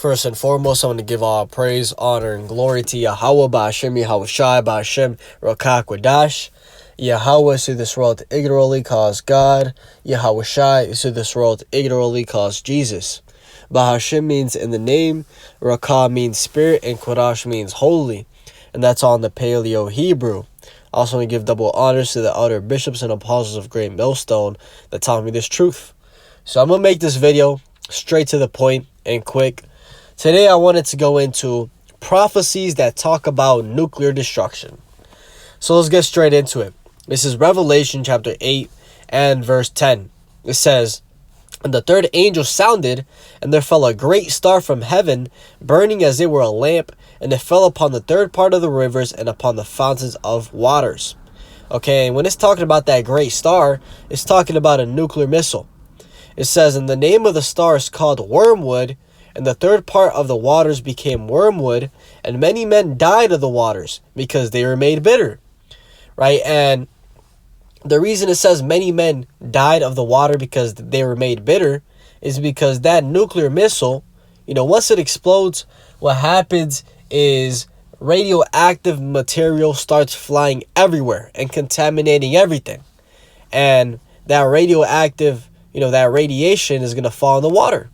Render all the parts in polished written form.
First and foremost, I want to give all praise, honor, and glory to Yahweh, Ba'ashem, Yahushai, Ba'ashem, Rakak, Wadash. Yahweh is who this world ignorantly calls God. Yahushai is who this world ignorantly calls Jesus. Ba'ashem means in the name, Rakah means spirit, and Kodash means holy. And that's all in the Paleo Hebrew. I also want to give double honors to the elder bishops and apostles of Great Millstone that taught me this truth. So I'm going to make this video straight to the point and quick. Today I wanted to go into prophecies that talk about nuclear destruction. So let's get straight into it. This is Revelation chapter 8 and verse 10. It says, "And the third angel sounded, and there fell a great star from heaven, burning as it were a lamp, and it fell upon the third part of the rivers and upon the fountains of waters." Okay, and when it's talking about that great star, it's talking about a nuclear missile. It says, "And the name of the star is called Wormwood, and the third part of the waters became wormwood, and many men died of the waters, because they were made bitter." Right? And the reason it says many men died of the water because they were made bitter is because that nuclear missile, once it explodes, what happens is radioactive material starts flying everywhere and contaminating everything. And that radioactive, that radiation is going to fall in the water.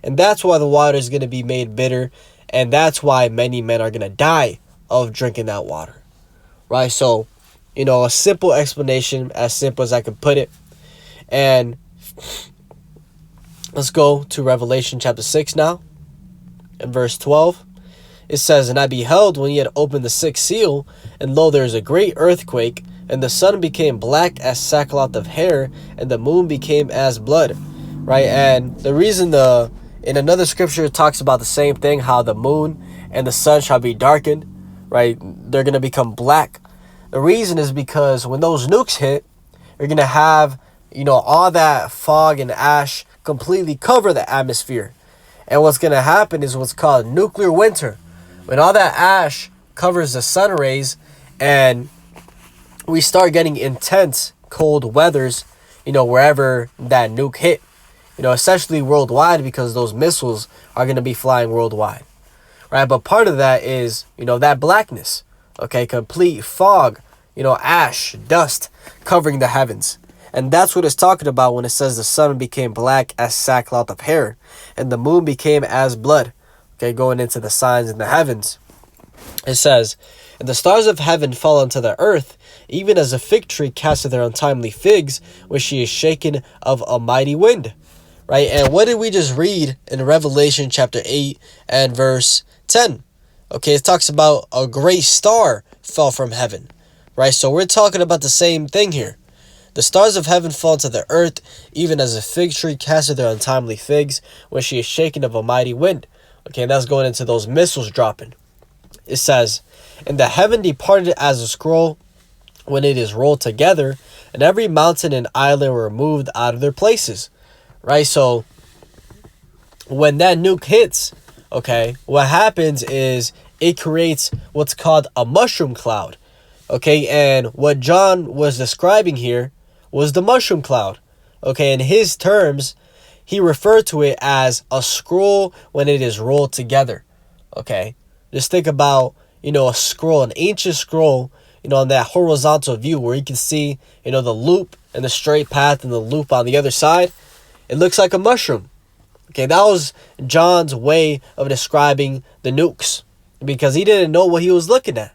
And that's why the water is going to be made bitter. And that's why many men are going to die of drinking that water. Right? So, a simple explanation, as simple as I can put it. And let's go to Revelation chapter 6 now. In verse 12. It says, "And I beheld when he had opened the sixth seal, and lo, there is a great earthquake, and the sun became black as sackcloth of hair, and the moon became as blood." Right? And the reason in another scripture it talks about the same thing, how the moon and the sun shall be darkened, right? They're going to become black. The reason is because when those nukes hit, you're going to have, all that fog and ash completely cover the atmosphere. And what's going to happen is what's called nuclear winter. When all that ash covers the sun rays and we start getting intense cold weathers, wherever that nuke hit. Essentially worldwide, because those missiles are going to be flying worldwide, right? But part of that is, that blackness, okay? Complete fog, ash, dust covering the heavens. And that's what it's talking about when it says the sun became black as sackcloth of hair and the moon became as blood, okay? Going into the signs in the heavens. It says, "And the stars of heaven fell unto the earth, even as a fig tree casteth their untimely figs, when she is shaken of a mighty wind." Right? And what did we just read in Revelation chapter 8 and verse 10? Okay, it talks about a great star fell from heaven. Right? So we're talking about the same thing here. "The stars of heaven fall to the earth, even as a fig tree casteth their untimely figs, when she is shaken of a mighty wind." Okay, and that's going into those missiles dropping. It says, "And the heaven departed as a scroll when it is rolled together, and every mountain and island were removed out of their places." Right? So when that nuke hits, okay, what happens is it creates what's called a mushroom cloud. Okay, and what John was describing here was the mushroom cloud. Okay, in his terms, he referred to it as a scroll when it is rolled together. Okay, just think about, a scroll, an ancient scroll, on that horizontal view where you can see, the loop and the straight path and the loop on the other side. It looks like a mushroom. Okay, that was John's way of describing the nukes, because he didn't know what he was looking at.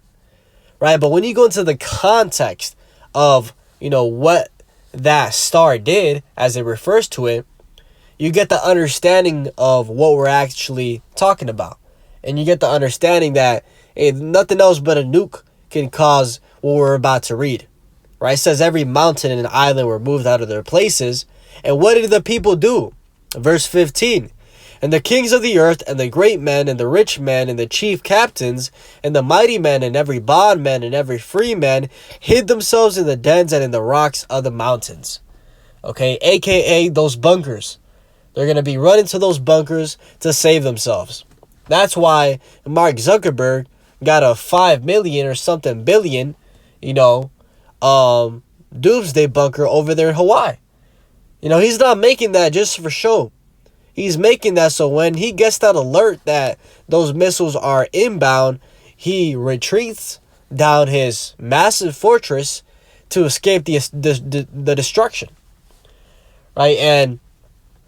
Right? But when you go into the context of, what that star did as it refers to it, you get the understanding of what we're actually talking about. And you get the understanding that nothing else but a nuke can cause what we're about to read. Right? It says every mountain and island were moved out of their places. And what did the people do? Verse 15. "And the kings of the earth, and the great men, and the rich men, and the chief captains, and the mighty men, and every bondman, and every free man, hid themselves in the dens and in the rocks of the mountains." Okay, aka those bunkers. They're going to be running to those bunkers to save themselves. That's why Mark Zuckerberg got a 5 million or something billion, doomsday bunker over there in Hawaii. He's not making that just for show. He's making that so when he gets that alert that those missiles are inbound, he retreats down his massive fortress to escape the destruction. Right? And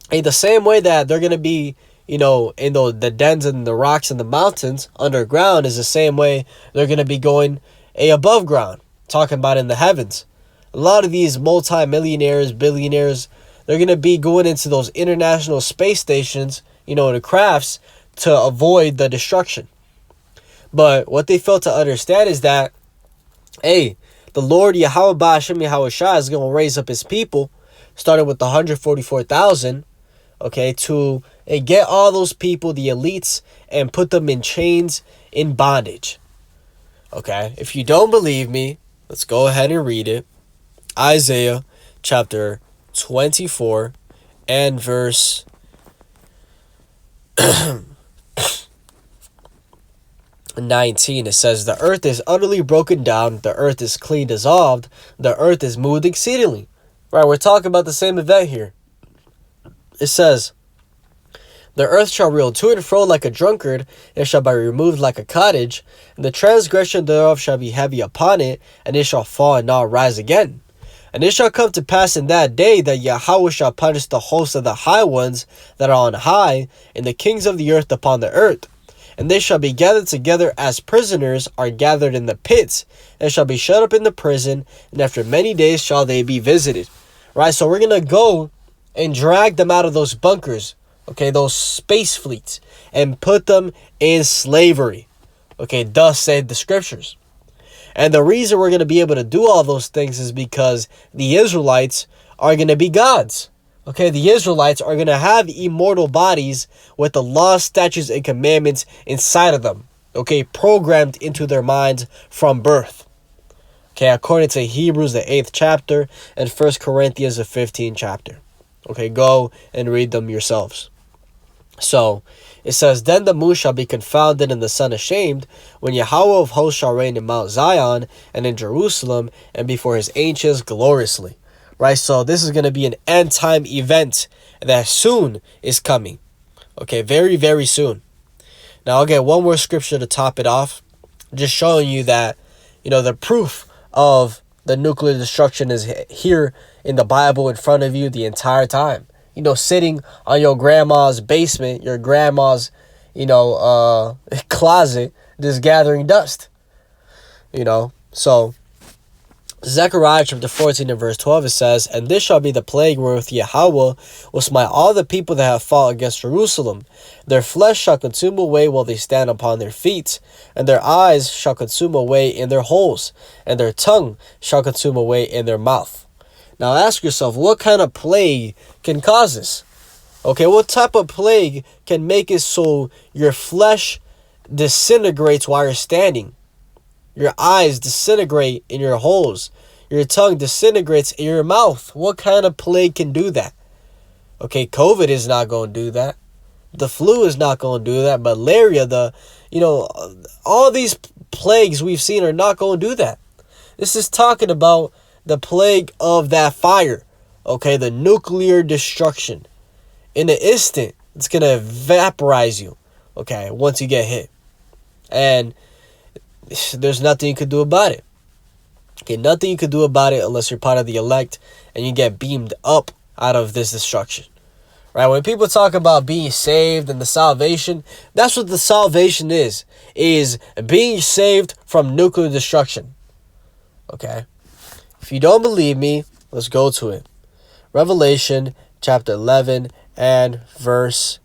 in the same way that they're going to be, in the dens and the rocks and the mountains underground, is the same way they're going to be going above ground, talking about in the heavens. A lot of these multi-millionaires, billionaires, they're going to be going into those international space stations, the crafts, to avoid the destruction. But what they fail to understand is that, hey, the Lord Yahweh Ba'ashem Yahweh Shai is going to raise up his people, starting with the 144,000, okay, to get all those people, the elites, and put them in chains, in bondage. Okay, if you don't believe me, let's go ahead and read it. Isaiah chapter 24 and verse 19. It says, the earth is utterly broken down, the earth is clean dissolved, the earth is moved exceedingly. Right, we're talking about the same event here. It says, the earth shall reel to and fro like a drunkard, it shall be removed like a cottage, and the transgression thereof shall be heavy upon it, and it shall fall and not rise again. And it shall come to pass in that day that Yahweh shall punish the host of the high ones that are on high, and the kings of the earth upon the earth. And they shall be gathered together as prisoners are gathered in the pits, and shall be shut up in the prison, and after many days shall they be visited. Right, so we're going to go and drag them out of those bunkers, okay, those space fleets, and put them in slavery. Okay, thus said the scriptures. And the reason we're going to be able to do all those things is because the Israelites are going to be gods. Okay, the Israelites are going to have immortal bodies with the laws, statutes, and commandments inside of them. Okay, programmed into their minds from birth. Okay, according to Hebrews, the 8th chapter, and 1 Corinthians, the 15th chapter. Okay, go and read them yourselves. So, it says, then the moon shall be confounded and the sun ashamed, when Yahweh of hosts shall reign in Mount Zion and in Jerusalem and before his angels gloriously. Right, so this is going to be an end time event that soon is coming. Okay, very, very soon. Now I'll get one more scripture to top it off, just showing you that, the proof of the nuclear destruction is here in the Bible in front of you the entire time. Sitting on your grandma's basement, your grandma's, closet, just gathering dust. So Zechariah chapter 14 and verse 12, it says, and this shall be the plague wherewith Yahweh will smite all the people that have fought against Jerusalem. Their flesh shall consume away while they stand upon their feet, and their eyes shall consume away in their holes, and their tongue shall consume away in their mouth. Now ask yourself, what kind of plague can cause this? Okay, what type of plague can make it so your flesh disintegrates while you're standing? Your eyes disintegrate in your holes. Your tongue disintegrates in your mouth. What kind of plague can do that? Okay, COVID is not going to do that. The flu is not going to do that. Malaria, all these plagues we've seen are not going to do that. This is talking about the plague of that fire. Okay, the nuclear destruction. In an instant, it's going to vaporize you. Okay, once you get hit. And there's nothing you could do about it. Okay, nothing you could do about it unless you're part of the elect and you get beamed up out of this destruction. Right? When people talk about being saved and the salvation, that's what the salvation is being saved from nuclear destruction. Okay? If you don't believe me, let's go to it. Revelation chapter 11 and verse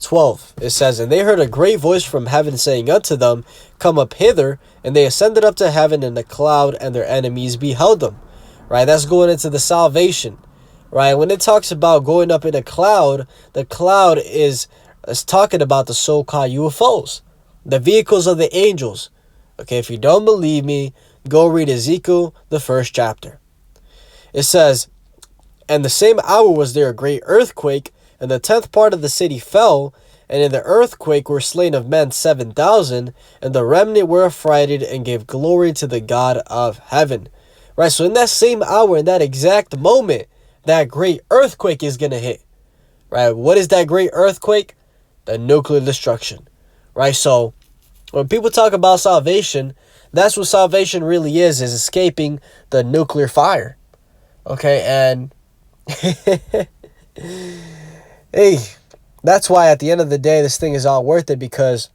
12. It says, and they heard a great voice from heaven saying unto them, come up hither. And they ascended up to heaven in a cloud, and their enemies beheld them. Right? That's going into the salvation. Right? When it talks about going up in a cloud, the cloud is talking about the so-called UFOs, the vehicles of the angels. Okay, if you don't believe me, go read Ezekiel, the 1st chapter. It says, and the same hour was there a great earthquake, and the 10th part of the city fell, and in the earthquake were slain of men 7,000, and the remnant were affrighted and gave glory to the God of heaven. Right, so in that same hour, in that exact moment, that great earthquake is going to hit. right? What is that great earthquake? The nuclear destruction, right? So when people talk about salvation, that's what salvation really is escaping the nuclear fire. Okay, and hey, that's why at the end of the day, this thing is all worth it, because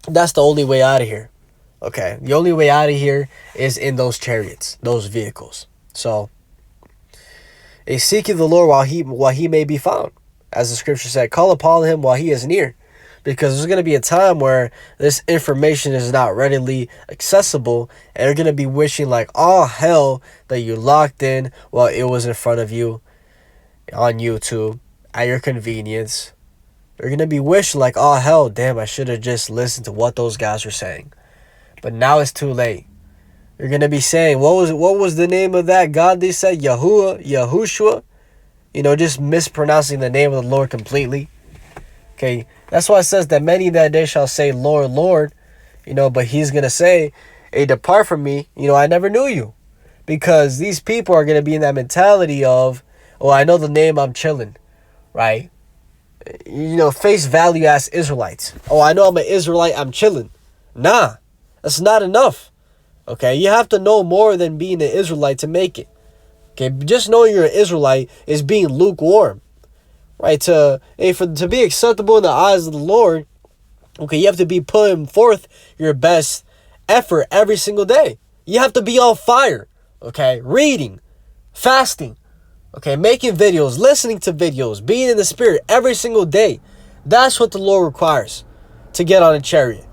that's the only way out of here. Okay, the only way out of here is in those chariots, those vehicles. So, seek ye the Lord while he may be found. As the scripture said, call upon him while he is near. Because there's going to be a time where this information is not readily accessible, and you're going to be wishing like all hell that you locked in while it was in front of you on YouTube at your convenience. You're going to be wishing like, oh hell, damn, I should have just listened to what those guys were saying. But now it's too late. You're going to be saying, what was the name of that God they said? Yahushua? Just mispronouncing the name of the Lord completely. Okay, that's why it says that many that day shall say, Lord, Lord, but he's going to say, hey, depart from me, I never knew you. Because these people are going to be in that mentality of, oh, I know the name, I'm chilling, right? Face value as Israelites. Oh, I know I'm an Israelite, I'm chilling. Nah, that's not enough. Okay, you have to know more than being an Israelite to make it. Okay, just knowing you're an Israelite is being lukewarm. Right, to be acceptable in the eyes of the Lord, okay, you have to be putting forth your best effort every single day. You have to be on fire, okay, reading, fasting, okay, making videos, listening to videos, being in the spirit every single day. That's what the Lord requires to get on a chariot.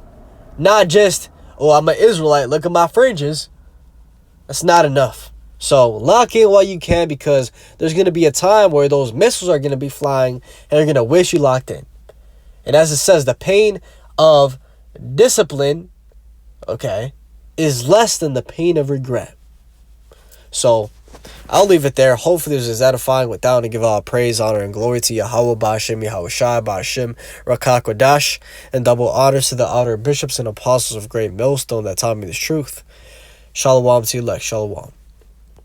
Not just, oh, I'm an Israelite, look at my fringes. That's not enough. So lock in while you can, because there's going to be a time where those missiles are going to be flying and they're going to wish you locked in. And as it says, the pain of discipline, okay, is less than the pain of regret. So I'll leave it there. Hopefully this is edifying. With that, to give all praise, honor, and glory to Yahweh, Ba'ashem, Yahweh Shai, Ba'ashem, Rakak Kodash, and double honors to the outer bishops and apostles of Great Millstone that taught me this truth. Shalom to you, elect. Shalom.